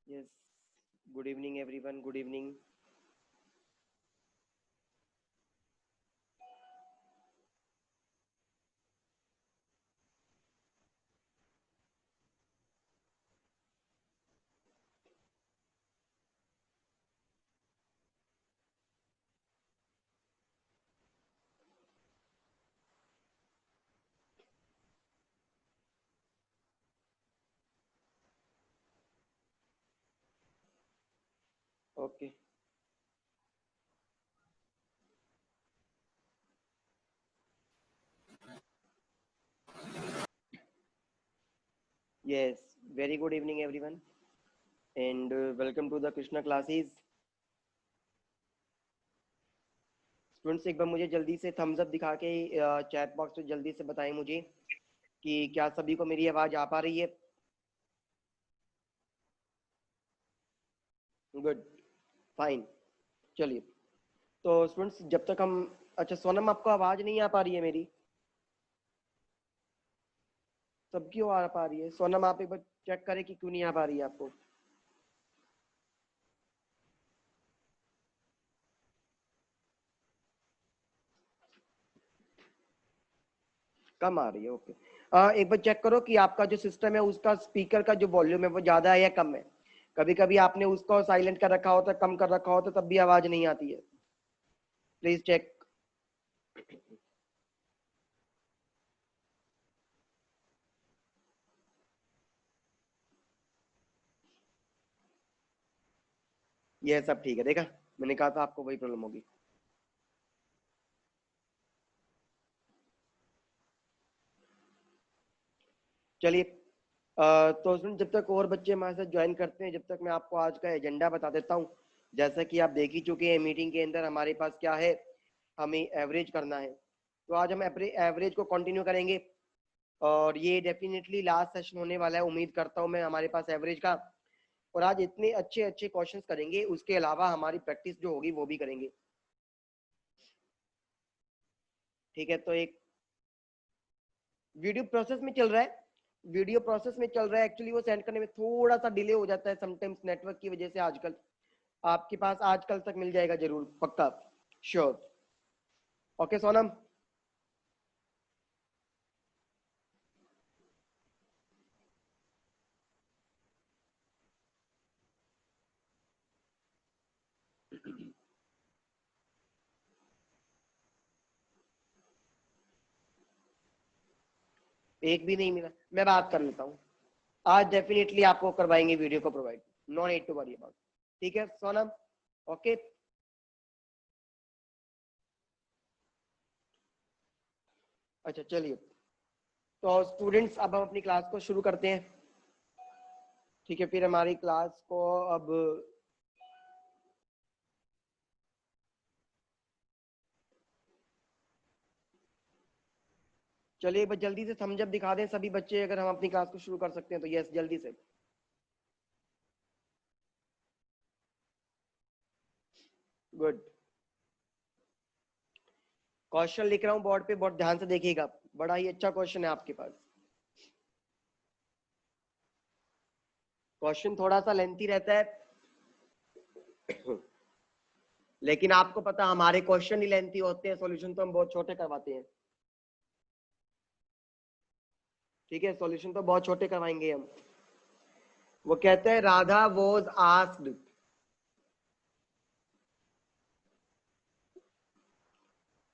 Yes. Good evening, everyone. Good evening. Okay. Yes. Very good evening, everyone, and welcome to the Krishna classes. Students एक बार मुझे जल्दी से Thums up दिखा के chat box में जल्दी से बताएं मुझे कि क्या सभी को मेरी आवाज आ पा रही है। गुड। फाइन। चलिए। तो स्टूडेंट्स जब तक हम अच्छा सोनम आपको आवाज नहीं आ पा रही है मेरी? सबकी आ पा रही है। सोनम आप एक बार चेक करें कि क्यों नहीं आ पा रही है आपको। कम आ रही है। ओके। एक बार चेक करो कि आपका जो सिस्टम है उसका स्पीकर का जो वॉल्यूम है वो ज्यादा है या कम है। कभी कभी आपने उसको साइलेंट कर रखा होता है, कम कर रखा होता है, तब भी आवाज नहीं आती है। Please check. ये सब ठीक है। देखा, मैंने कहा था आपको वही प्रॉब्लम होगी। चलिए। तो उसमें जब तक और बच्चे हमारे साथ ज्वाइन करते हैं, जब तक मैं आपको आज का एजेंडा बता देता हूँ। जैसा कि आप देख ही चुके हैं मीटिंग के अंदर हमारे पास क्या है, हमें एवरेज करना है। तो आज हम एवरेज को कंटिन्यू करेंगे और ये डेफिनेटली लास्ट सेशन होने वाला है, उम्मीद करता हूँ मैं, हमारे पास एवरेज का। और आज इतने अच्छे अच्छे क्वेश्चंस करेंगे, उसके अलावा हमारी प्रैक्टिस जो होगी वो भी करेंगे। ठीक है। तो एक वीडियो प्रोसेस में चल रहा है। वीडियो प्रोसेस में चल रहा है। एक्चुअली वो सेंड करने में थोड़ा सा डिले हो जाता है समटाइम्स नेटवर्क की वजह से। आजकल आपके पास आजकल तक मिल जाएगा जरूर, पक्का, श्योर। ओके सोनम। एक भी नहीं मिला, मैं बात कर लेता हूँ। आज डेफिनेटली आपको करवाएंगे वीडियो को provide. No need to worry about. ठीक है सोनम। ओके। अच्छा चलिए। तो स्टूडेंट्स अब हम अपनी क्लास को शुरू करते हैं। ठीक है। फिर हमारी क्लास को अब चलिए एक बार जल्दी से थम्स अप दिखा दें सभी बच्चे, अगर हम अपनी क्लास को शुरू कर सकते हैं तो। यस, जल्दी से। गुड। क्वेश्चन लिख रहा हूँ बोर्ड पे, बहुत ध्यान से देखिएगा। बड़ा ही अच्छा क्वेश्चन है आपके पास। क्वेश्चन थोड़ा सा लेंथी रहता है लेकिन आपको पता हमारे क्वेश्चन ही लेंथी होते हैं, सॉल्यूशन तो हम बहुत छोटे करवाते हैं। ठीक है, सॉल्यूशन तो बहुत छोटे करवाएंगे हम। वो कहते हैं Radha was asked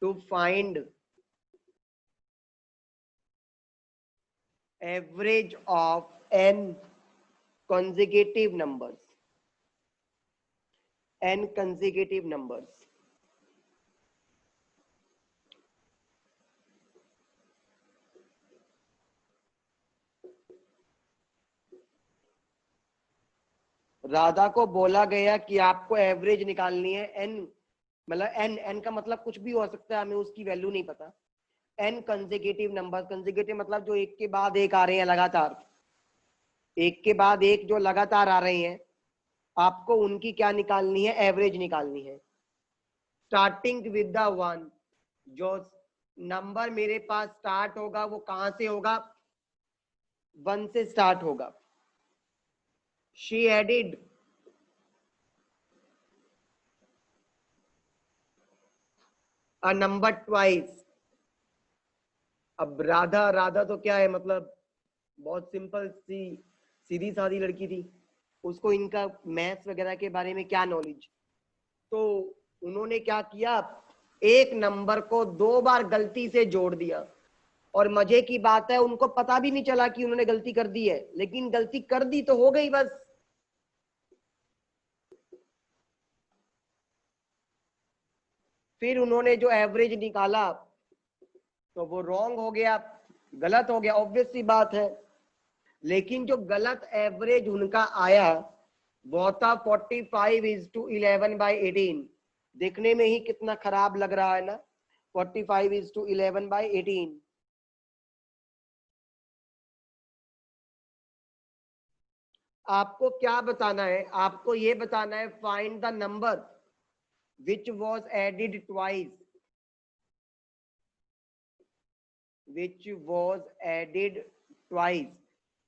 to find average of n consecutive numbers, n consecutive numbers। Radha को बोला गया कि आपको एवरेज निकालनी है n, मतलब n, n का मतलब कुछ भी हो सकता है, हमें उसकी वैल्यू नहीं पता। n कंसेक्यूटिव नंबर, कंसेक्यूटिव मतलब जो एक के बाद एक आ रहे हैं लगातार, एक के बाद एक जो लगातार आ रहे हैं, आपको उनकी क्या निकालनी है, एवरेज निकालनी है। स्टार्टिंग विद द वन, जो नंबर मेरे पास स्टार्ट होगा वो कहां से होगा, वन से स्टार्ट होगा। She added a number twice. अब राधा, राधा तो क्या है, मतलब बहुत सिंपल सी सीधी सादी लड़की थी, उसको इनका मैथ्स वगैरह के बारे में क्या नॉलेज। तो उन्होंने क्या किया, एक नंबर को 2 बार गलती से जोड़ दिया, और मजे की बात है उनको पता भी नहीं चला कि उन्होंने गलती कर दी है, लेकिन गलती कर दी तो हो गई बस। फिर उन्होंने जो एवरेज निकाला तो वो रॉन्ग हो गया, गलत हो गया, ऑब्वियस सी बात है। लेकिन जो गलत एवरेज उनका आया वो था 45:11/18। देखने में ही कितना खराब लग रहा है ना, 45:11/18। आपको क्या बताना है, आपको ये बताना है find the number which was added twice, which was added twice,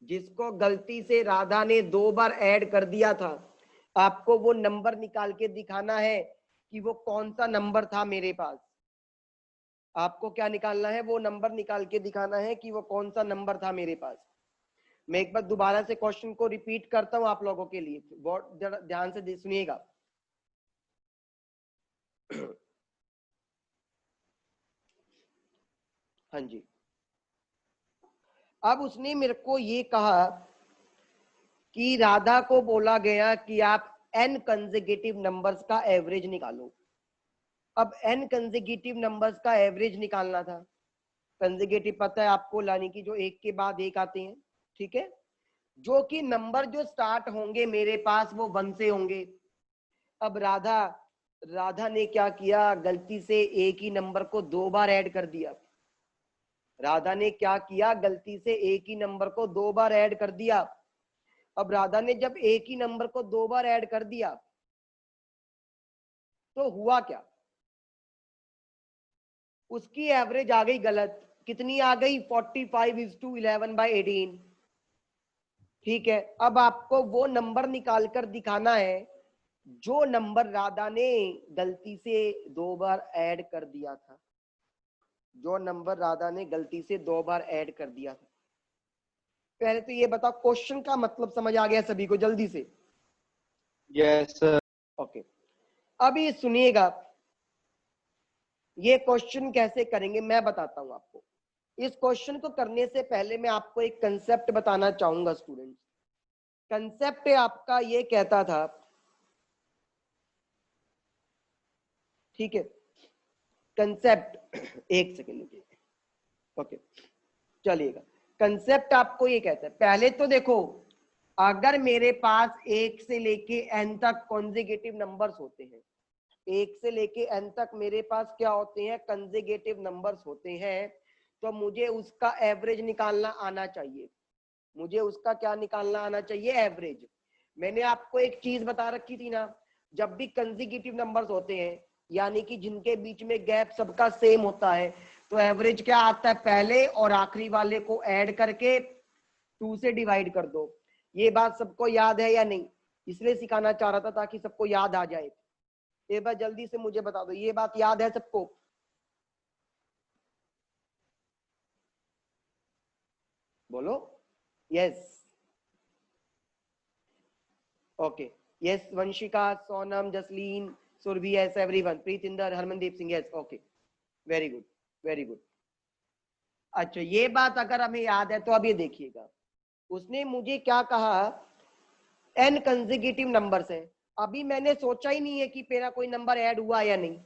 जिसको गलती से राधा ने 2 बार ऐड कर दिया था। आपको वो नंबर निकाल के दिखाना है कि वो कौन सा नंबर था मेरे पास। आपको क्या निकालना है, वो नंबर निकाल के दिखाना है कि वो कौन सा नंबर था मेरे पास। मैं एक बार दोबारा से क्वेश्चन को रिपीट करता हूं आप लोगों के लिए, बहुत ध्यान से सुनिएगा। हाँ जी। अब उसने मेरे को ये कहा कि राधा को बोला गया कि आप n कंसेक्यूटिव नंबर्स का एवरेज निकालो। अब n कंसेक्यूटिव नंबर्स का एवरेज निकालना था। कंसेक्यूटिव पता है आपको, यानी कि जो एक के बाद एक आते हैं, ठीक है, जो कि नंबर जो स्टार्ट होंगे मेरे पास वो 1 से होंगे। अब राधा, राधा ने क्या किया, गलती से एक ही नंबर को 2 बार ऐड कर दिया। राधा ने क्या किया, गलती से एक ही नंबर को 2 बार ऐड कर दिया। अब राधा ने जब एक ही नंबर को 2 बार ऐड कर दिया तो हुआ क्या, उसकी एवरेज आ गई गलत। कितनी आ गई, 45:11/18। ठीक है, अब आपको वो नंबर निकाल कर दिखाना है जो नंबर राधा ने गलती से 2 बार ऐड कर दिया था, जो नंबर राधा ने गलती से 2 बार ऐड कर दिया था। पहले तो ये बताओ क्वेश्चन का मतलब समझ आ गया सभी को, जल्दी से। Yes sir. ओके, अब ये सुनिएगा, ये क्वेश्चन कैसे करेंगे मैं बताता हूं आपको। इस क्वेश्चन को करने से पहले मैं आपको एक कंसेप्ट बताना चाहूंगा स्टूडेंट्स। कंसेप्ट आपका ये कहता था, ठीक है, कंसेप्ट एक सेकेंड लीजिए, ओके, चलिएगा। कंसेप्ट आपको ये कहता है, पहले तो देखो, अगर मेरे पास 1 से लेके n तक कॉन्जिगेटिव नंबर्स होते हैं, 1 से लेके n तक मेरे पास क्या होते हैं, कंजिगेटिव नंबर्स होते हैं, तो मुझे उसका एवरेज निकालना आना चाहिए। मुझे उसका क्या निकालना आना चाहिए, एवरेज। मैंने आपको एक चीज बता रखी थी ना, जब भी कंजिगेटिव नंबर्स होते हैं, यानी कि जिनके बीच में गैप सबका सेम होता है, तो एवरेज क्या आता है, पहले और आखिरी वाले को ऐड करके 2 से डिवाइड कर दो। ये बात सबको याद है या नहीं, इसलिए सिखाना चाह रहा था ताकि सबको याद आ जाए। एक बार जल्दी से मुझे बता दो, ये बात याद है सबको? बोलो yes. Okay, yes, Vanshika, Sonam, Jasleen, Surabhi, yes everyone, Pritinder, Harmandeep Singh, yes, okay, very good, very good. अच्छा, ये बात अगर हमें याद है तो अब ये देखिएगा, उसने मुझे क्या कहा, n कंसेक्यूटिव नंबर्स है। अभी मैंने सोचा ही नहीं है कि मेरा कोई नंबर ऐड हुआ या नहीं।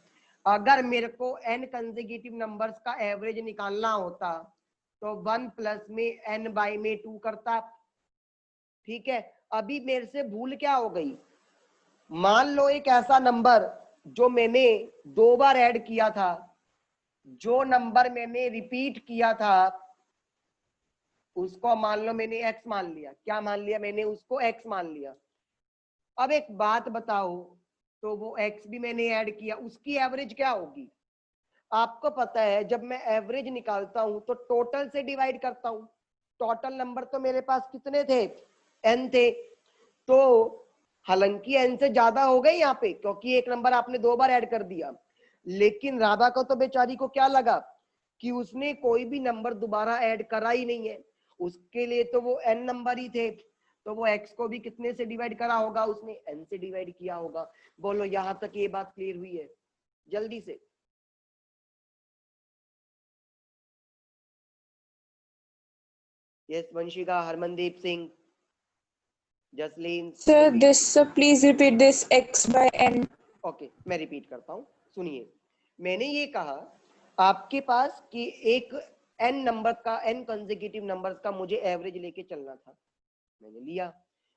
अगर मेरे को n कंसेक्यूटिव नंबर्स का एवरेज निकालना होता तो 1 प्लस में n बाई में 2 करता। ठीक है, अभी मेरे से भूल क्या हो गई, मान लो एक ऐसा नंबर जो मैंने 2 बार ऐड किया था, जो नंबर मैंने रिपीट किया था उसको मान लो मैंने x मान लिया। क्या मान लिया मैंने, उसको x मान लिया। अब एक बात बताओ, तो वो x भी मैंने ऐड किया, उसकी एवरेज क्या होगी? आपको पता है जब मैं एवरेज निकालता हूं तो टोटल से डिवाइड करता हूं। टोटल नंबर तो मेरे पास कितने थे, n थे, तो हालांकि n से ज्यादा हो गए यहाँ पे, क्योंकि एक नंबर आपने 2 बार ऐड कर दिया, लेकिन राधा को तो बेचारी को क्या लगा कि उसने कोई भी नंबर दोबारा ऐड करा ही नहीं है, उसके लिए तो वो n नंबर ही थे, तो वो x को भी कितने से डिवाइड करा होगा, उसने n से डिवाइड किया होगा। बोलो यहां तक ये बात क्लियर हुई है? जल्दी से। Yes Vanshika, Harmandeep Singh, Jasleen, Sir, Balveer. this, sir, please repeat this x by n. Okay, मैं रिपीट करता हूं, सुनिए। मैंने ये कहा आपके पास कि एक n नंबर का, n कंसेक्यूटिव नंबर्स का मुझे एवरेज लेके चलना था, मैंने लिया।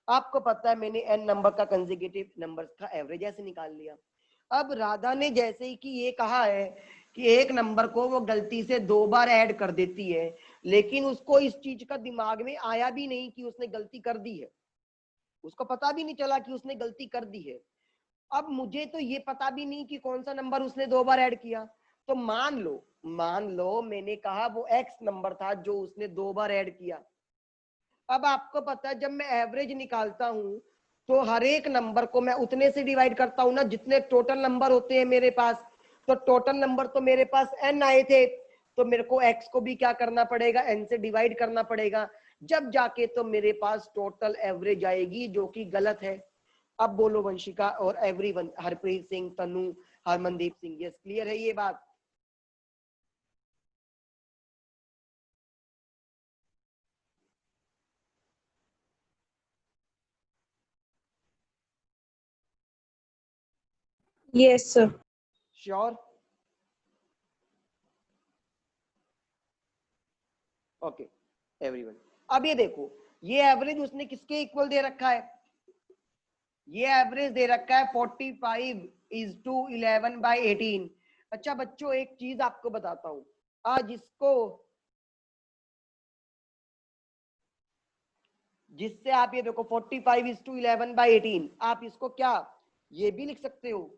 आपको पता है मैंने n नंबर का कंसेक्यूटिव नंबर्स का एवरेज ऐसे निकाल लिया। अब राधा ने जैसे ही कि ये कहा है कि एक नंबर को वो गलती से 2 बार ऐड कर देती है, लेकिन उसको इस चीज का दिमाग में आया भी नहीं कि उसने गलती कर दी है, उसको पता भी नहीं चला कि उसने गलती कर दी है। अब मुझे तो ये पता भी नहीं कि कौन सा नंबर उसने 2 बार ऐड किया, तो मान लो मैंने कहा वो x नंबर था जो उसने 2 बार ऐड किया। अब आपको पता है जब मैं एवरेज निकालता हूं तो हर एक नंबर को मैं उतने से डिवाइड करता हूं ना जितने टोटल नंबर होते हैं मेरे पास। तो टोटल नंबर तो मेरे पास n आए थे, तो मेरे को x को भी क्या करना पड़ेगा, n से डिवाइड करना पड़ेगा, जब जाके तो मेरे पास टोटल एवरेज आएगी, जो कि गलत है। अब बोलो वंशिका और एवरीवन, हरप्रीत सिंह, तनु, हरमनदीप सिंह, यस क्लियर है ये बात? Yes, sir. Sure? Okay everyone, अब ये देखो, ये एवरेज उसने किसके इक्वल दे रखा है? ये एवरेज दे रखा है 45:11/18। अच्छा बच्चों, एक चीज आपको बताता हूं, आज इसको जिससे आप ये देखो 45:11/18, आप इसको क्या ये भी लिख सकते हो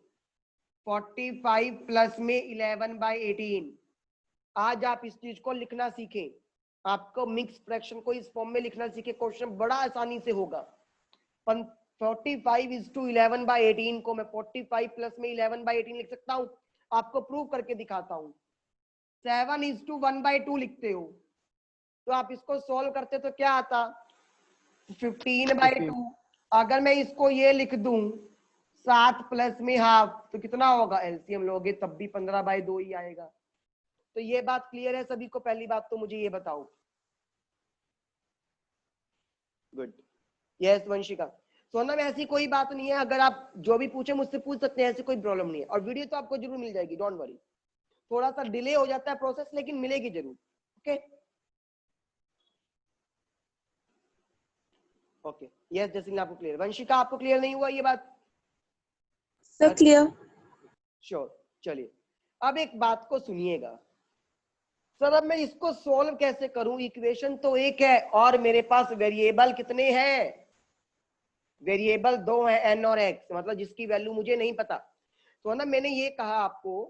45 प्लस में 11/18। आज आप इस चीज को लिखना सीखें, आपको मिक्स फ्रैक्शन को इस फॉर्म में लिखना सीखे, क्वेश्चन बड़ा आसानी से होगा। 45:11/18 को मैं 45 प्लस में 11/18 लिख सकता हूं, आपको प्रूव करके दिखाता हूं। 7:1/2 लिखते हो, तो आप इसको सॉल्व करते तो क्या आता 15/2। अगर मैं इसको ये लिख दूं 7 प्लस में हाफ, तो कितना होगा, एलसीएम लोगे तब भी 15/2 ही आएगा। तो ये बात क्लियर है सभी को? पहली बात तो मुझे ये बताओ। Good, yes Vanshika. सोनम ऐसी कोई बात नहीं है, अगर आप जो भी पूछे मुझसे पूछ सकते हैं, ऐसी कोई प्रॉब्लम नहीं है, और वीडियो तो आपको जरूर मिल जाएगी, डोंट वरी। थोड़ा सा डिले हो जाता है प्रोसेस, लेकिन मिलेगी जरूर। ओके ओके, यस जैसे आपको क्लियर, वंशिका आपको क्लियर नहीं हुआ ये बात? Sir, clear. श्योर। चलिए अब एक बात को सुनिएगा सर, अब मैं इसको सोल्व कैसे करूं? इक्वेशन तो एक है और मेरे पास वेरिएबल कितने हैं? वेरिएबल 2 है, n और x, मतलब जिसकी वैल्यू मुझे नहीं पता। तो ना मैंने ये कहा आपको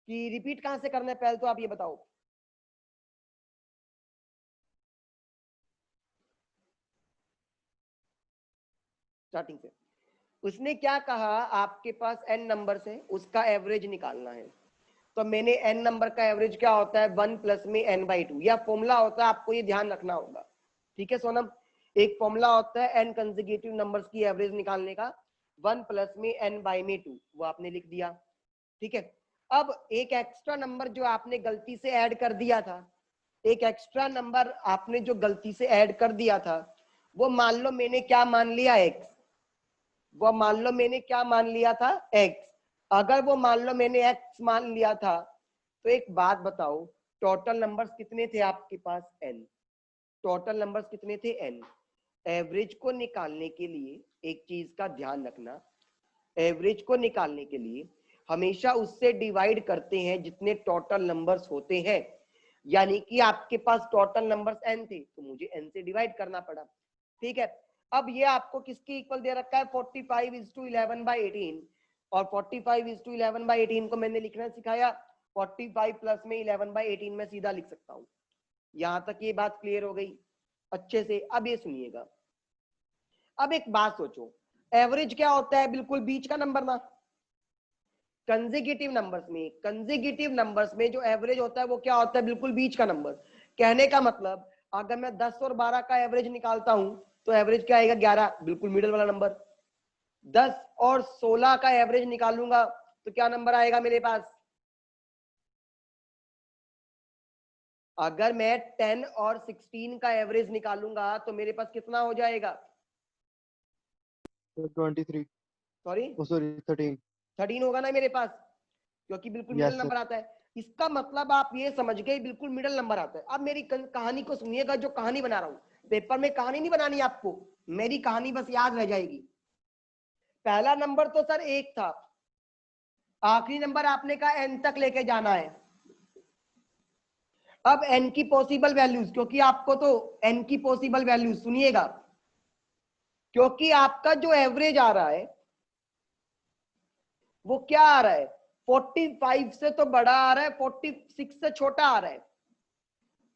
कि रिपीट कहां से करना है, पहले तो आप ये बताओ। स्टार्टिंग से उसने क्या कहा, आपके पास n नंबर है, उसका एवरेज निकालना है। तो मैंने n नंबर का एवरेज क्या होता है 1 प्लस में n/2, या फॉर्मूला होता है, आपको ये ध्यान रखना होगा। ठीक है सोनम, एक फॉर्मूला होता है n कंसेक्यूटिव नंबर्स की एवरेज निकालने का, 1 प्लस में n/2, वो आपने लिख दिया। ठीक है, अब एक एक्स्ट्रा नंबर जो आपने गलती से ऐड कर दिया था, एक एक्स्ट्रा नंबर आपने जो गलती से ऐड कर दिया था, वो मान लो मैंने क्या मान लिया x, वो मान लो मैंने क्या मान लिया था x। अगर वो मान लो मैंने x मान लिया था, तो एक बात बताओ, टोटल नंबर्स कितने थे आपके पास n, टोटल नंबर्स कितने थे n। एवरेज को निकालने के लिए एक चीज का ध्यान रखना, एवरेज को निकालने के लिए हमेशा उससे डिवाइड करते हैं जितने टोटल नंबर्स होते हैं। यानी कि आपके पास टोटल नंबर्स n थे, तो मुझे n से डिवाइड करना पड़ा। ठीक है, अब ये आपको किसके इक्वल दे रखा है 45:11/18, और 45:11/18 को मैंने लिखना सिखाया 45 प्लस में 11/18 में सीधा लिख सकता हूं। यहां तक ये बात क्लियर हो गई अच्छे से? अब ये सुनिएगा, अब एक बात सोचो, एवरेज क्या होता है? बिल्कुल बीच का नंबर ना। कंसेक्यूटिव नंबर्स में जो एवरेज होता है वो क्या होता है? बिल्कुल बीच का नंबर। कहने का मतलब अगर मैं 10 और 12 का एवरेज निकालता हूं तो एवरेज क्या आएगा? 11, बिल्कुल मिडिल वाला नंबर। 10 और 16 का एवरेज निकालूंगा तो क्या नंबर आएगा मेरे पास? अगर मैं 10 और 16 का एवरेज निकालूंगा तो मेरे पास कितना हो जाएगा? 23. Sorry, Oh, sorry, 13. 13 होगा ना मेरे पास, क्योंकि बिल्कुल मिडिल Yes, sir. नंबर आता है। इसका मतलब आप ये समझ गए बिल्कुल मिडिल नंबर आता है। अब मेरी कहानी को सुनिएगा, जो कहानी बना रहा हूं। पेपर में कहानी नहीं बनानी आपको, मेरी कहानी बस याद रह जाएगी। पहला नंबर तो सर 1 था, आखिरी नंबर आपने कहा n तक लेके जाना है। अब n की पॉसिबल वैल्यूज, क्योंकि आपको तो n की पॉसिबल वैल्यूज सुनिएगा, क्योंकि आपका जो एवरेज आ रहा है वो क्या आ रहा है? 45 से तो बड़ा आ रहा है, 46 से छोटा आ रहा है।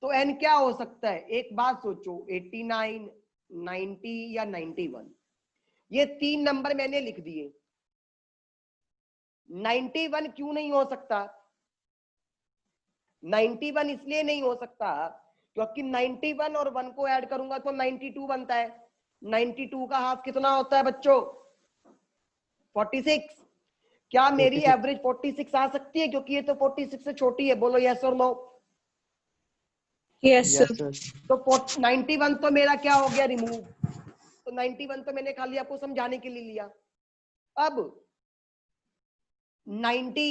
तो n क्या हो सकता है? एक बात सोचो, 89, 90 या 91। ये 3 नंबर मैंने लिख दिए। 91 क्यों नहीं हो सकता? 91 इसलिए नहीं हो सकता क्योंकि 91 और 1 को ऐड करूंगा तो 92 बनता है। 92 का हाफ कितना होता है बच्चों? 46। क्या मेरी 46. एवरेज 46 आ सकती है? क्योंकि ये तो 46 से छोटी है। बोलो यस और no. Yes, sir. Yes, sir. तो 91 तो मेरा क्या हो गया? रिमूव। तो 91 तो मैंने खाली आपको समझाने के लिए लिया। अब 90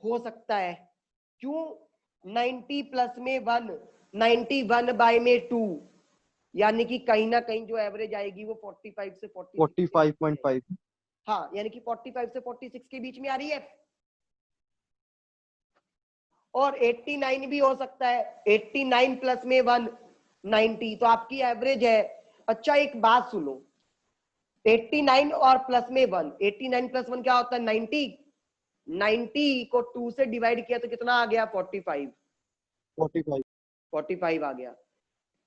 हो सकता है, क्यों? 90 प्लस में 1, 91 बाय में 2, यानी कि कहीं ना कहीं जो एवरेज आएगी वो 45 से 46 के बीच में आएगी। 45.5. हाँ, यानी कि 45 से 46 के बीच में आ रही है। और 89 भी हो सकता है, 89 प्लस में 1, 90, तो आपकी एवरेज है। अच्छा एक बात सुनो, 89 और प्लस में 1, 89 प्लस 1 क्या होता है? 90। 90 को 2 से डिवाइड किया तो कितना आ गया? 45। 45. 45 आ गया।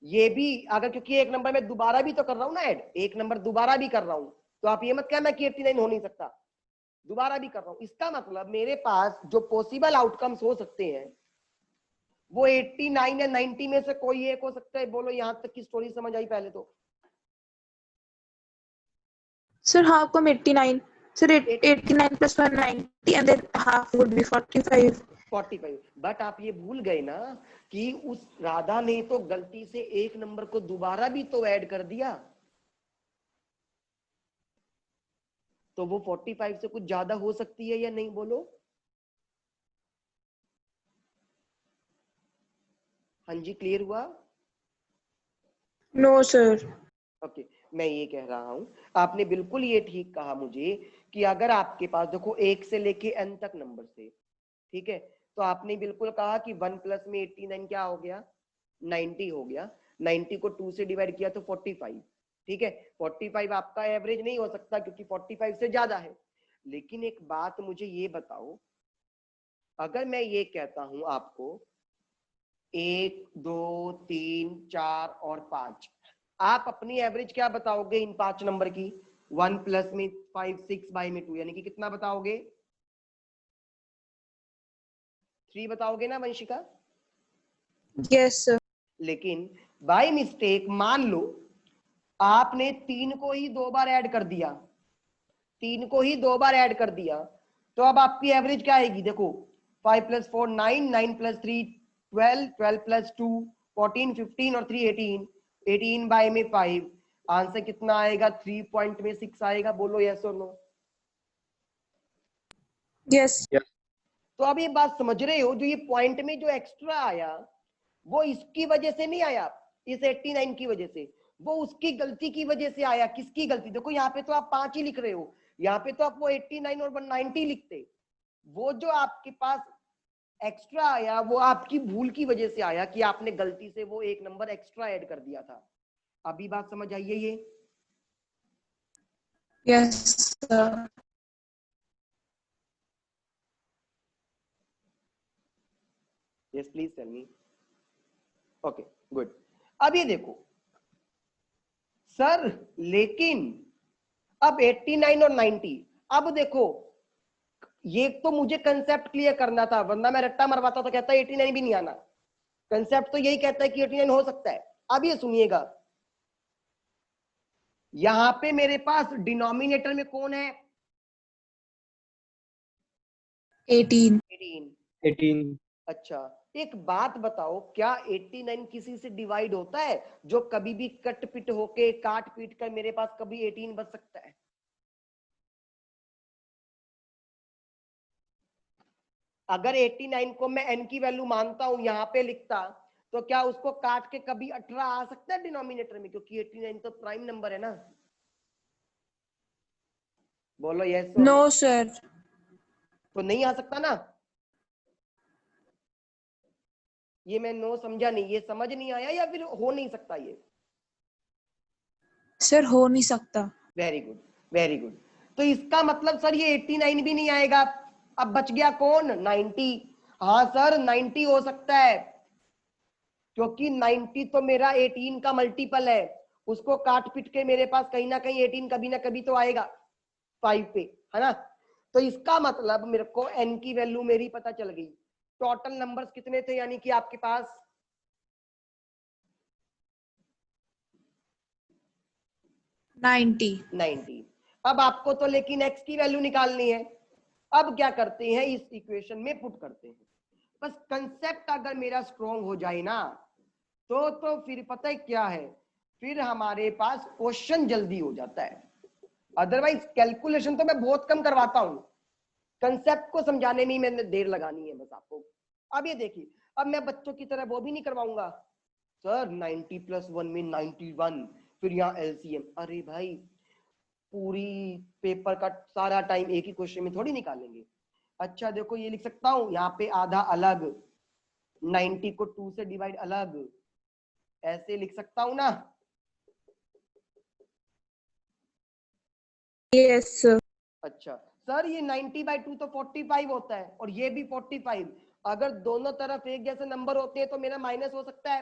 ये भी अगर, क्योंकि एक नंबर में दोबारा भी तो कर रहा हूं ना ऐड, एक नंबर दोबारा भी कर रहा हूं, तो आप ये मत कहना कि 89 हो नहीं सकता, दोबारा भी कर रहा हूं। इसका मतलब मेरे पास जो पॉसिबल आउटकम्स हो सकते हैं वो 89 या 90 में से कोई एक हो सकता है। बोलो यहां तक की स्टोरी समझ आई? पहले तो Sir, how come 89? Sir, 89 plus 1, 90, and then half would be 45. 45। But आप ये भूल गए ना कि उस राधा ने तो गलती से एक नंबर को दोबारा भी तो ऐड कर दिया, तो वो 45 से कुछ ज्यादा हो सकती है या नहीं? बोलो। हाँ जी, क्लियर हुआ? No, sir. ओके, मैं ये कह रहा हूं, आपने बिल्कुल ये ठीक कहा मुझे कि अगर आपके पास देखो 1 से लेके n तक नंबर से, ठीक है, तो आपने बिल्कुल कहा कि 1 प्लस में 89 क्या हो गया? 90 हो गया। 90 को 2 से डिवाइड किया तो 45। ठीक है, 45 आपका एवरेज नहीं हो सकता क्योंकि 45 से ज्यादा है। लेकिन एक बात मुझे ये बताओ, अगर मैं ये कहता हूं आपको 1, 2, 3, 4 और 5, आप अपनी एवरेज क्या बताओगे इन 5 नंबर की? 1 प्लस में 5, 6 बाय में 2, यानी कि कितना बताओगे? 3 बताओगे ना वंशिका? Yes, sir. लेकिन बाय मिस्टेक मान लो आपने 3 को ही 2 बार ऐड कर दिया, 3 को ही 2 बार ऐड कर दिया, तो अब आपकी एवरेज क्या आएगी? देखो 5 प्लस 4 9, 9 प्लस 3 12, 12 प्लस 2 14, 15 और 3 18, 18 बाय में 5, आंसर कितना आएगा? 3.6 आएगा। बोलो यस और नो। Yes. Yes. तो अब ये बात समझ रहे हो, जो ये पॉइंट में जो एक्स्ट्रा आया वो इसकी वजह से नहीं आया, इस 89 की वजह से, वो उसकी गलती की वजह से आया। किसकी गलती? देखो यहाँ पे तो आप 5 ही लिख रहे हो, यहाँ पे तो आप वो 89 और 190 लिखते। वो जो आपके पास एक्स्ट्रा आया वो आपकी भूल की वजह से आया कि आपने गलती से वो एक नंबर एक्स्ट्रा ऐड कर दिया था। अभी बात समझ आई है ये? Yes, sir. Yes please tell me. Okay good. अब ये देखो, सर लेकिन अब 89 और 90, अब देखो ये तो मुझे कंसेप्ट क्लियर करना था, वरना मैं रट्टा मरवाता तो कहता है 89 भी नहीं आना। कंसेप्ट तो यही कहता है कि 89 हो सकता है। अब ये सुनिएगा, यहां पे मेरे पास डिनोमिनेटर में कौन है? 18. 18. अच्छा एक बात बताओ, क्या 89 किसी से डिवाइड होता है? जो कभी भी कट पिट होके काट पीट कर मेरे पास कभी 18 बच सकता है? अगर 89 को मैं n की वैल्यू मानता हूं यहां पे लिखता, तो क्या उसको काट के कभी 18 आ सकता है डिनोमिनेटर में? क्योंकि 89 तो प्राइम नंबर है ना। बोलो यस। No, sir. तो नहीं आ सकता ना। ये मैं नो समझा नहीं, ये समझ नहीं आया या फिर हो नहीं सकता ये? Sir, हो नहीं सकता. Very good, very good. तो इसका मतलब सर ये 89 भी नहीं आएगा। अब बच गया कौन? 90। हाँ सर 90 हो सकता है, क्योंकि 90 तो मेरा 18 का मल्टीपल है। उसको काट पीट के मेरे पास कहीं ना कहीं 18 कभी ना कभी तो आएगा 5 पे, है ना। तो इसका मतलब मेरे को n की वैल्यू मेरी पता चल गई। टोटल नंबर्स कितने थे यानी कि आपके पास? 90. अब आपको तो लेकिन x की वैल्यू निकालनी है। अब क्या करते हैं, इस इक्वेशन में पुट करते हैं। बस कंसेप्ट अगर मेरा स्ट्रॉन्ग हो जाए ना, तो फिर पता है क्या है, फिर हमारे पास क्वेश्चन जल्दी हो जाता है। अदरवाइज कैलकुलेशन तो मैं बहुत कम करवाता हूं, कंसेप्ट को समझाने में मैंने देर लगानी है बस आपको। अब ये देखिए, अब मैं बच्चों की तरह वो भी नहीं करवाऊंगा, सर 90 + 1 में 91, फिर यहाँ एलसीएम। अरे भाई पूरी पेपर का सारा टाइम एक ही क्वेश्चन में थोड़ी निकालेंगे। अच्छा देखो ये लिख सकता हूं, यहाँ पे आधा अलग, 90 को 2 से डिवाइड अलग, ऐसे लिख सकता हूं ना। Yes, sir. अच्छा सर ये 90/2 तो 45 होता है, और ये भी 45। अगर दोनों तरफ एक जैसे नंबर होते हैं तो मेरा माइनस हो सकता है,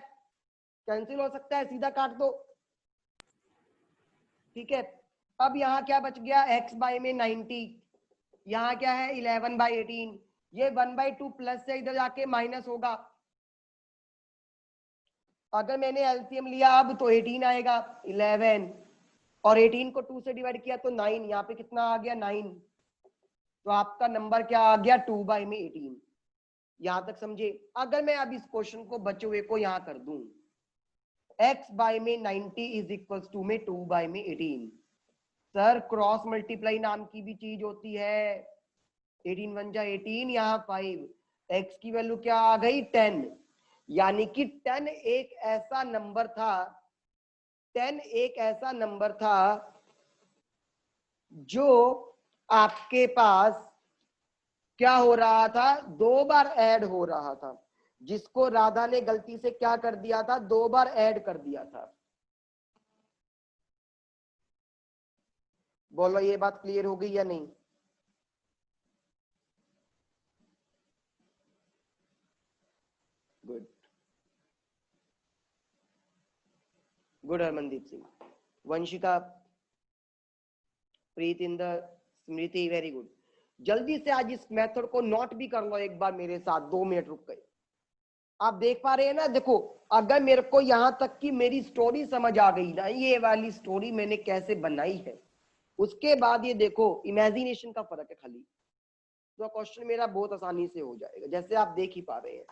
कैंसिल हो सकता है, सीधा काट दो। ठीक है, अब यहाँ क्या बच गया? x बाय में 90, यहाँ क्या है 11/18, ये 1/2 प्लस से इधर जाके माइनस होगा। अगर मैंने एलसीएम लिया अब तो 18 आएगा, 11 और 18 को 2 से डिवाइड किया तो 9, यहाँ पे कितना आ गया 9। तो आपका नंबर क्या आ गया? 2 में 18। यहां तक समझे? अगर मैं अब इस क्वेश्चन को बचे हुए को यहां कर दूं, x बाय में 90 इज इक्वल टू में 2 में 18। सर क्रॉस मल्टीप्लाई नाम की भी चीज होती है, 18 1 जा 18, यहाँ 5, x की वैल्यू क्या आ गई 10। यानी कि 10 एक ऐसा नंबर था, 10 एक ऐसा नंबर था जो आपके पास क्या हो रहा था? 2 बार ऐड हो रहा था, जिसको राधा ने गलती से क्या कर दिया था? 2 बार ऐड कर दिया था। बोलो ये बात क्लियर हो गई या नहीं? गुड गुड हरमनदीप सिंह, वंशिका, प्रीत इंदर, स्मृति, वेरी गुड। जल्दी से आज इस मेथड को नोट भी कर लो एक बार मेरे साथ, 2 मिनट रुक गए। आप देख पा रहे हैं ना? देखो अगर मेरे को यहां तक की मेरी स्टोरी समझ आ गई ना, ये वाली स्टोरी मैंने कैसे बनाई है, उसके बाद ये देखो इमेजिनेशन का फर्क है खाली, तो क्वेश्चन मेरा बहुत आसानी से हो जाएगा, जैसे आप देख ही पा रहे हैं।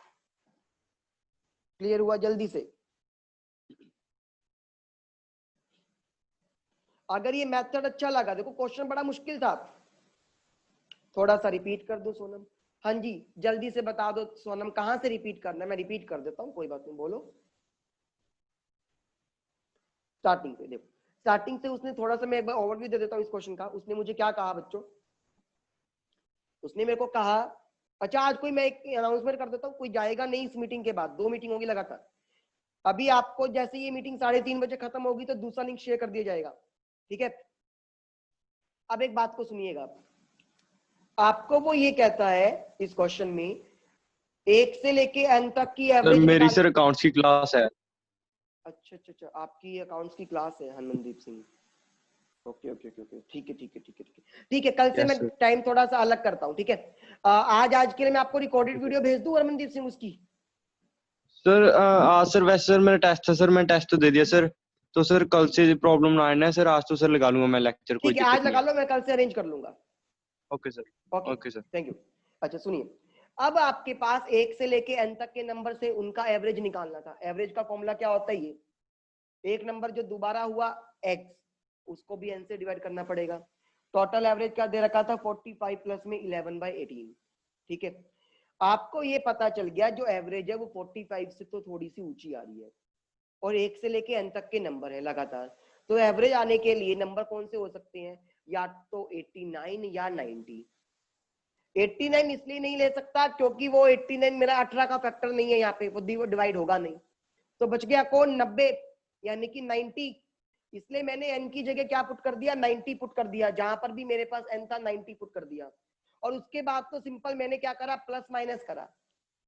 क्लियर हुआ? जल्दी से अगर ये मेथड अच्छा लगा, देखो क्वेश्चन बड़ा मुश्किल था, थोड़ा सा रिपीट कर दो सोनम। हाँ जी जल्दी से बता दो सोनम, कहां से रिपीट करना है? मैं रिपीट कर देता हूँ, कोई बात नहीं, बोलो। स्टार्टिंग से देखो, स्टार्टिंग से उसने थोड़ा सा, मैं एक बार ओवरव्यू दे देता हूँ इस क्वेश्चन का। उसने मुझे क्या कहा बच्चों? उसने मेरे को कहा, अच्छा आज कोई मैं एक अनाउंसमेंट कर देता हूँ, कोई जाएगा नहीं इस मीटिंग के बाद, 2 मीटिंग होगी लगातार। अभी आपको जैसे ये मीटिंग 3:30 बजे खत्म होगी तो दूसरा लिंक शेयर कर दिया जाएगा, ठीक है? अब एक बात को सुनिएगा, आपको वो ये कहता है इस क्वेश्चन में 1 से लेके n तक की सर एवरेज मेरी निकाल। सर अकाउंट्स की क्लास है। अच्छा अच्छा अच्छा, आपकी अकाउंट्स की क्लास है Harmandeep Singh. Okay okay okay okay, ठीक है ठीक है ठीक है ठीक है ठीक है, कल से Yes, मैं sir. टाइम थोड़ा सा अलग करता हूँ, ठीक है। आज के लिए मैं आपको रिकॉर्डेड Okay, sir. वीडियो भेज दूँ हरमनदीप सिंह उसकी? सर सर वैसे सर मेरा टेस्ट था सर, मैंने टेस्ट तो दे दिया सर, तो सर कल से प्रॉब्लम ना आना है सर, आज तो सर लगा लूंगा मैं लेक्चर, कोई ठीक है, दिक्कत आज नहीं लगा है। लो, मैं कल से अरेंज कर लूंगा। Okay sir. Okay okay sir. Thank you. अच्छा सुनिए, अब आपके पास 1 से लेके n तक के नंबर से उनका एवरेज निकालना था। एवरेज का फॉर्मूला क्या होता है? ये एक नंबर जो दोबारा हुआ x, उसको भी n से डिवाइड करना पड़ेगा। टोटल एवरेज क्या दे रखा था? 45 प्लस में 11/18, ठीक है। आपको ये पता चल गया जो एवरेज है वो 45 से तो थोड़ी सी ऊंची आ रही है, और 1 से लेके n तक के नंबर है लगातार, तो एवरेज आने के लिए नंबर कौन से हो सकते हैं? या तो 89 या 90। 89 इसलिए नहीं ले सकता क्योंकि वो 89 मेरा 18 का फैक्टर नहीं है, यहाँ पे वो डिवाइड होगा नहीं, तो बच गया कौन? 90 यानी कि 90। इसलिए मैंने n की जगह क्या पुट कर दिया? 90 पुट कर दिया, जहां पर भी मेरे पास n था 90 पुट कर दिया। और उसके बाद तो सिंपल मैंने क्या करा? प्लस माइनस करा।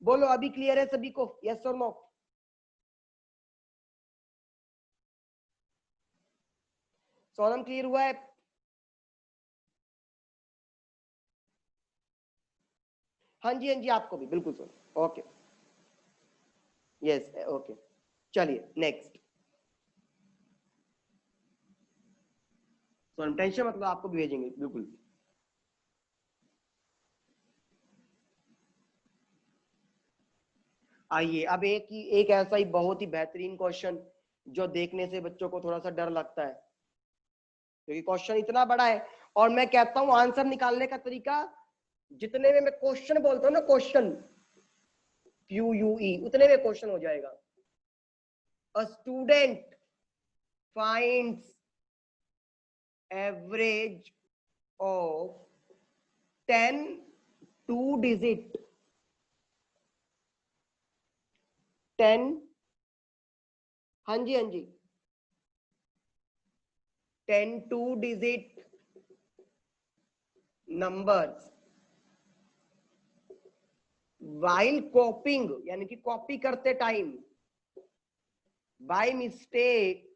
बोलो अभी क्लियर है सभी को? यस और नो? सोनम क्लियर हुआ है? हाँ जी हाँ जी, आपको भी बिल्कुल सुनो। ओके यस ओके, चलिए नेक्स्ट। सोनम टेंशन मतलब आपको भी भेजेंगे बिल्कुल। आइए अब एक ऐसा ही बहुत ही बेहतरीन क्वेश्चन जो देखने से बच्चों को थोड़ा सा डर लगता है, क्योंकि क्वेश्चन इतना बड़ा है। और मैं कहता हूं आंसर निकालने का तरीका, जितने में मैं क्वेश्चन बोलता हूं ना, क्वेश्चन QUE, उतने में क्वेश्चन हो जाएगा। A student finds average of 10 2 digit 10, हाँ जी हाँ जी, 10 2 डिजिट नंबर्स while copying, यानी कि कॉपी करते time by mistake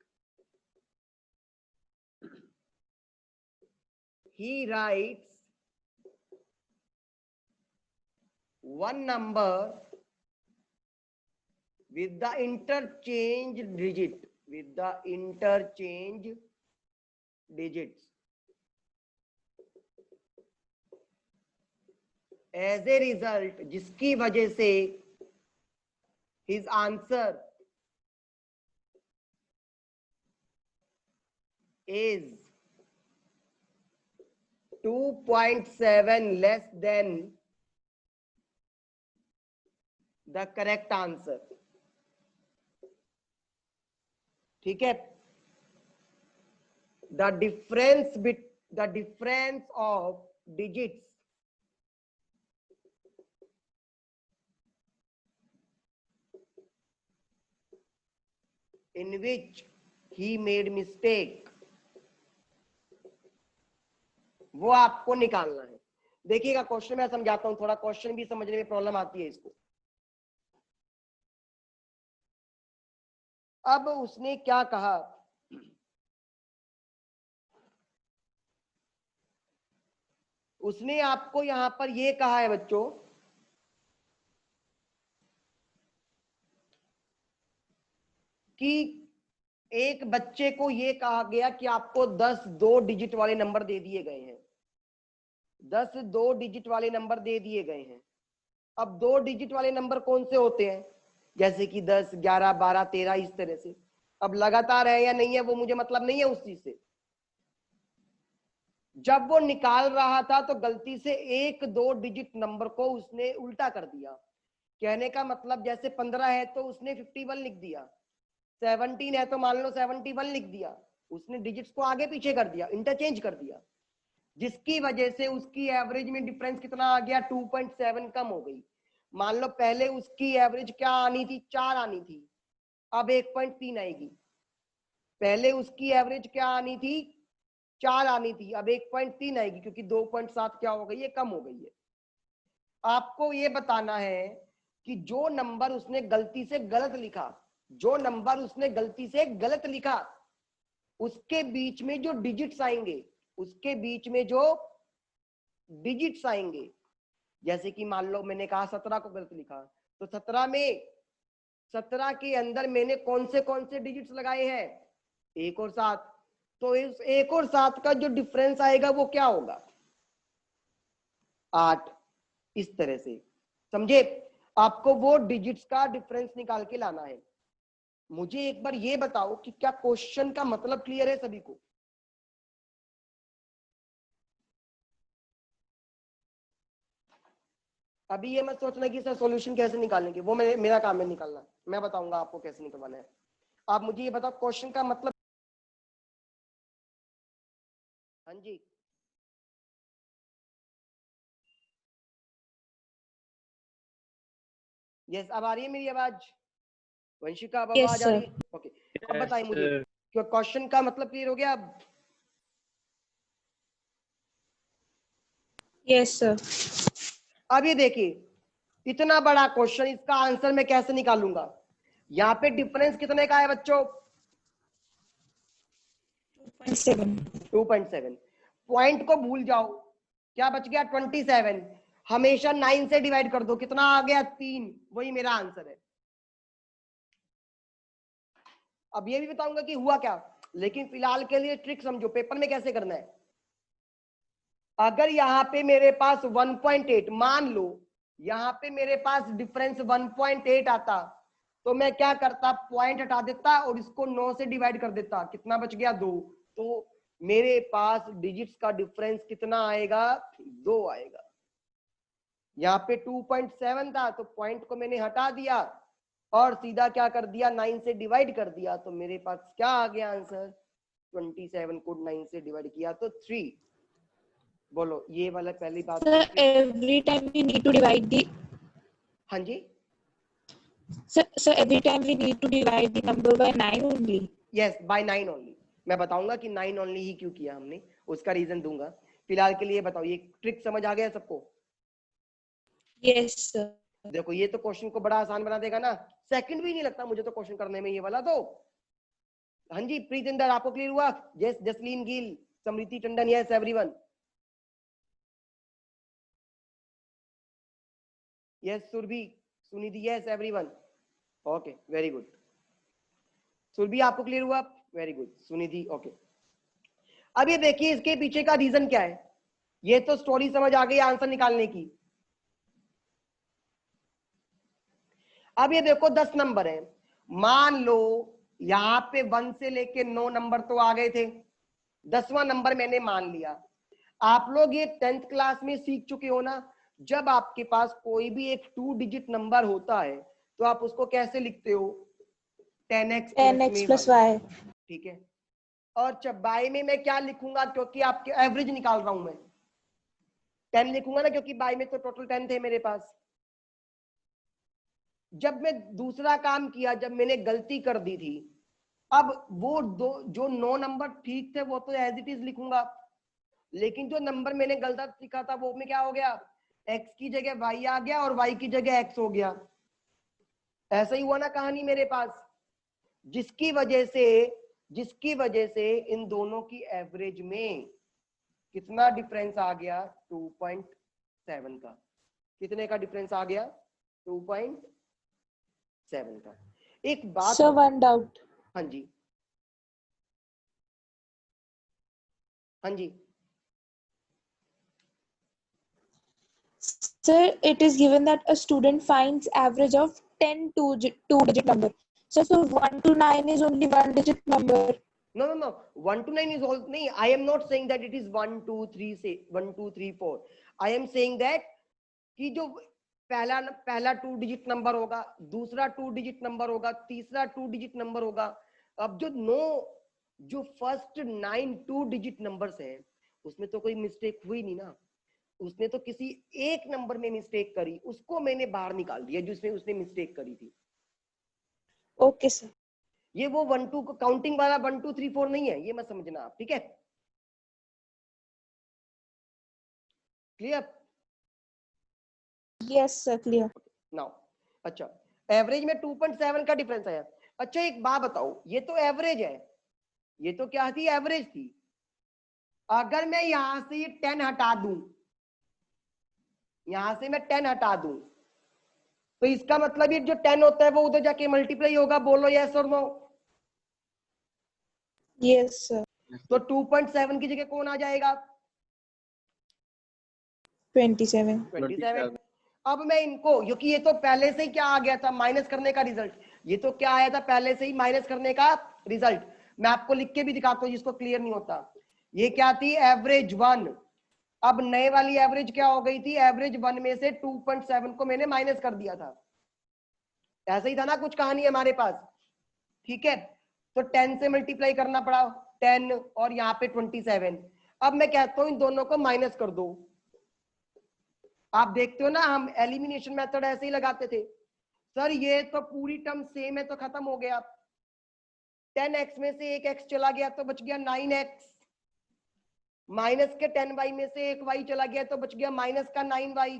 he writes one number with the interchange digits as a result, जिसकी वजह से his answer is 2.7 less than the correct answer, ठीक है। the difference of digits in which he made mistake, वो आपको निकालना है। देखिएगा क्वेश्चन मैं समझाता हूं, थोड़ा क्वेश्चन भी समझने में प्रॉब्लम आती है इसको। अब उसने क्या कहा? उसने आपको यहां पर ये कहा है बच्चों कि एक बच्चे को ये कहा गया कि आपको 10 2 डिजिट वाले नंबर दे दिए गए हैं, 10 2 डिजिट वाले नंबर दे दिए गए हैं। अब 2 डिजिट वाले नंबर कौन से होते हैं? जैसे कि 10 11 12 13, इस तरह से। अब लगातार है या नहीं है वो मुझे मतलब नहीं है उस चीज से। जब वो निकाल रहा था तो गलती से 1 2 डिजिट नंबर को उसने उल्टा कर दिया। कहने का मतलब जैसे 15 है तो उसने 51 लिख दिया, 17 है तो मान लो 71 लिख दिया। उसने डिजिट्स को आगे पीछे कर दिया, इंटरचेंज कर दिया, जिसकी वजह से उसकी एवरेज में डिफरेंस कितना आ गया? 2.7 कम हो गई। मान लो पहले उसकी एवरेज क्या आनी थी? 4 आनी थी, अब 1.3 आएगी। पहले उसकी एवरेज क्या आनी थी? 4 आनी थी, अब 1.3 आएगी, क्योंकि 2.7 क्या हो गई है? कम हो गई है। आपको ये बताना है कि जो नंबर उसने गलती से गलत लिखा, जो नंबर उसने गलती से गलत लिखा उसके बीच में जो डिजिट्स आएंगे, उसके बीच में जो डिजिट्स आएंगे, जैसे कि मान लो मैंने कहा 17 को गलत लिखा, तो 17 के अंदर मैंने कौन से डिजिट्स लगाए हैं, 1 और 7। तो इस 1 और 7 का जो डिफरेंस आएगा वो क्या होगा, 8। इस तरह से समझे, आपको वो डिजिट्स का डिफरेंस निकाल के लाना है। मुझे एक बार ये बताओ कि क्या क्वेश्चन का मतलब क्लियर है सभी को? अभी ये मत सोचना कि सर सॉल्यूशन कैसे निकालेंगे, वो मेरा काम है निकालना, मैं बताऊंगा आपको कैसे निकलवाना है। आप मुझे ये बताओ क्वेश्चन का मतलब। हाँ जी, यस, अब आ रही है मेरी आवाज? वंशिका अब Yes, आवाज आ sir. रही है? ओके, अब बताइए Yes, मुझे sir. कि क्वेश्चन का मतलब क्लियर हो गया अब? Yes, sir. अब ये देखिए, इतना बड़ा क्वेश्चन, इसका आंसर मैं कैसे निकालूंगा? यहाँ पे डिफरेंस कितने का है बच्चों? 2.7. 2.7। पॉइंट को भूल जाओ, क्या बच गया? 27। हमेशा 9 से डिवाइड कर दो, कितना आ गया? 3। वही मेरा आंसर है। अब ये भी बताऊंगा कि हुआ क्या, लेकिन फिलहाल के लिए ट्रिक समझो, पेपर में कैसे करना है। अगर यहाँ पे मेरे पास 1.8, मान लो यहाँ पे मेरे पास डिफरेंस 1.8 आता, तो मैं क्या करता, पॉइंट हटा देता और इसको 9 से डिवाइड कर देता, कितना बच गया? 2। तो मेरे पास डिजिट्स का डिफरेंस कितना आएगा? 2 आएगा। यहाँ पे 2.7 था, तो पॉइंट को मैंने हटा दिया और सीधा क्या कर दिया, 9 से डिवाइड कर दिया, तो मेरे पास क्या आ गया आंसर? 27 को 9 से डिवाइड किया तो 3। बोलो, ये वाला पहली बात Sir, तो every time we need to divide the हाँ जी, sir, every time we need to divide the number by 9 only. Yes, by 9 only. मैं बताऊंगा कि 9 ओनली ही क्यों किया हमने, उसका रीजन दूंगा। फिलहाल के लिए बताओ, ये ट्रिक समझ आ गया सबको? Yes, sir. देखो, ये तो क्वेश्चन को बड़ा आसान बना देगा ना, सेकंड भी नहीं लगता मुझे तो क्वेश्चन करने में ये वाला तो। हाँ जी, प्रीतिंदर आपको क्लियर हुआ? Yes, Jasleen Gill, Smriti Tandon, yes everyone, yes Surabhi, Sunidhi, yes everyone, okay very good. Surabhi आपको क्लियर हुआ? Very good, Sunidhi, okay. अब ये देखिए, इसके पीछे का रीजन क्या है। ये तो स्टोरी समझ आ गई आंसर निकालने की। अब ये देखो 10 नंबर है, मान लो यहाँ पे 1 से लेके 9 नंबर तो आ गए थे, 10वां नंबर मैंने मान लिया। आप लोग ये 10th क्लास में सीख चुके हो ना, जब आपके पास कोई भी एक 2 डिजिट नंबर होता है तो आप उसको कैसे लिखते हो? 10x 10x में plus 1, y. ठीक है। और चबाई में मैं क्या लिखूंगा, क्योंकि आपके एवरेज निकाल रहा हूं मैं, 10 लिखूंगा ना, क्योंकि बाई में तो टोटल 10 थे मेरे पास। जब मैं दूसरा काम किया, जब मैंने गलती कर दी थी, अब वो जो 9 नंबर ठीक थे वो तो एज इट इज लिखूंगा, लेकिन जो नंबर मैंने गलत लिखा था वो में क्या हो गया, x की जगह y आ गया और y की जगह x हो गया। ऐसा ही हुआ ना कहानी मेरे पास, जिसकी वजह से इन दोनों की एवरेज में कितना डिफरेंस आ गया? 2.7 का। कितने का डिफरेंस आ गया? 2.7 का। एक बात Sir, one doubt. हाँ जी, हाँ जी, Sir, it is given that a student finds average of 10 two-digit number. So 1 to 9 is only one digit number. no, 1 to 9 is all नहीं, I am not saying that it is 1 2 3 say 1 2 3 4, I am saying that कि जो पहला 2 digit number होगा, दूसरा 2 digit number होगा, तीसरा 2 digit number होगा। अब जो फर्स्ट 9 2 डिजिट नंबर्स है, उसमें तो कोई मिस्टेक हुई नहीं ना, उसने तो किसी एक नंबर में मिस्टेक करी, उसको मैंने बाहर निकाल दिया जिसमें उसने मिस्टेक करी थी। Okay, sir. ये वो 1 2 काउंटिंग वाला 1 2 3 4 नहीं है, ये मत समझना आप, ठीक है? Clear? Yes, sir, clear. Now अच्छा, एवरेज में 2.7 का डिफरेंस आया। अच्छा एक बात बताओ, ये तो एवरेज है, ये तो क्या थी, एवरेज थी। अगर मैं यहां से ये 10 हटा दूं, यहां से मैं 10 हटा दूं, तो इसका मतलब ये जो 10 होता है वो उधर जाके मल्टीप्लाई होगा। बोलो यस और नो। Yes, sir. तो 2.7 की जगह कौन आ जाएगा? 27. 27। अब मैं इनको, क्योंकि ये तो पहले से ही क्या आ गया था, माइनस करने का रिजल्ट। ये तो क्या आया था, पहले से ही माइनस करने का रिजल्ट। मैं आपको लिख के भी दिखाता हूँ जिसको क्लियर नहीं होता। ये क्या थी, एवरेज 1। अब नए वाली एवरेज क्या हो गई थी, एवरेज 1 में से 2.7 को मैंने माइनस कर दिया था। ऐसा ही था ना कुछ कहानी हमारे पास, ठीक है। तो 10 से मल्टीप्लाई करना पड़ा, 10 और यहाँ पे 27। अब मैं कहता हूं इन दोनों को माइनस कर दो। आप देखते हो ना, हम एलिमिनेशन मेथड ऐसे ही लगाते थे। सर ये तो पूरी टर्म सेम है तो खत्म हो गया। 10x में से एक x चला गया तो बच गया 9x, माइनस के 10y में से एक y चला गया तो बच गया माइनस का 9y।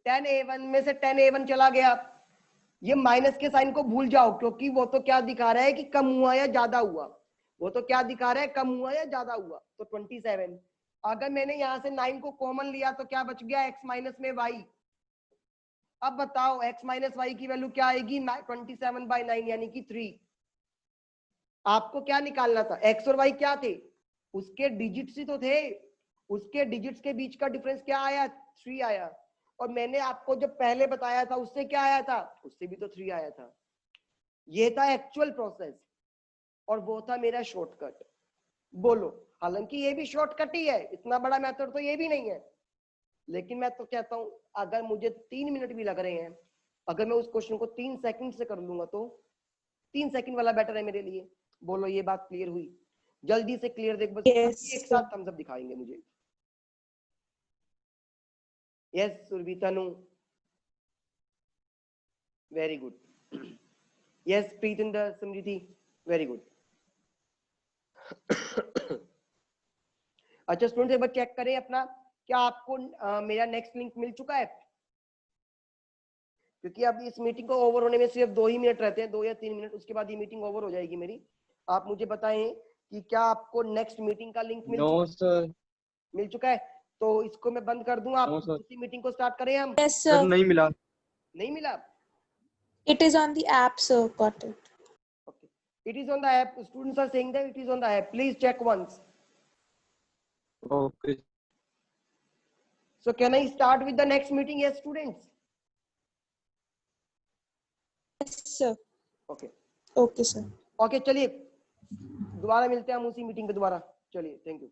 10a1 में से 10a1 चला गया। ये माइनस के साइन को भूल जाओ, क्योंकि वो तो क्या दिखा रहा है कि कम हुआ या ज्यादा हुआ। वो तो क्या दिखा रहा है, कम हुआ या ज्यादा हुआ। तो 27। अगर मैंने यहां से 9 को कॉमन लिया तो क्या बच गया, x माइनस में y। अब बताओ x माइनस वाई की वैल्यू क्या आएगी, 27/9 यानी कि 3। आपको क्या निकालना था, x और y क्या थे, उसके डिजिट्स ही तो थे। उसके डिजिट्स के बीच का डिफरेंस क्या आया, 3 आया। और मैंने आपको जो पहले बताया था उससे क्या आया था, उससे भी तो 3 आया था। ये था एक्चुअल प्रोसेस और वो था मेरा शॉर्टकट। बोलो, हालांकि ये भी शॉर्टकट ही है, इतना बड़ा मेथड तो ये भी नहीं है। लेकिन मैं तो कहता हूं अगर मुझे 3 मिनट भी लग रहे हैं, अगर मैं उस क्वेश्चन को 3 सेकंड से कर लूंगा तो 3 सेकंड वाला बेटर है मेरे लिए। बोलो ये बात क्लियर हुई? जल्दी से क्लियर देख, बस Yes, एक sir. साथ थम्स अप दिखाएंगे मुझे। यस सुरभि तनु, वेरी गुड। यस प्रीतिंदर समृद्धि, वेरी गुड। अच्छा स्टूडेंट्स एक बार चेक करें अपना, क्या आपको मेरा नेक्स्ट लिंक मिल चुका है? क्योंकि अब इस मीटिंग को ओवर होने में सिर्फ 2 ही मिनट रहते हैं, 2 या 3 मिनट, उसके बाद ये मीटिंग ओवर हो जाएगी मेरी। आप मुझे बताएं कि क्या आपको नेक्स्ट मीटिंग का लिंक मिल नो सर, मिल चुका है? तो इसको मैं बंद कर दूं, आप नो सर, दूसरी मीटिंग को स्टार्ट करें हम। Yes, sir sir. नहीं मिला। नहीं मिला? It is on the app, sir. Got it. Okay, it is on the app. Students are saying that it is on the app. Please check once. Okay So can I start with the next meeting? Yes students. Yes, sir. Okay. Okay, sir. Okay चलिए दोबारा मिलते हैं हम उसी meeting पे दोबारा। चलिए, thank you.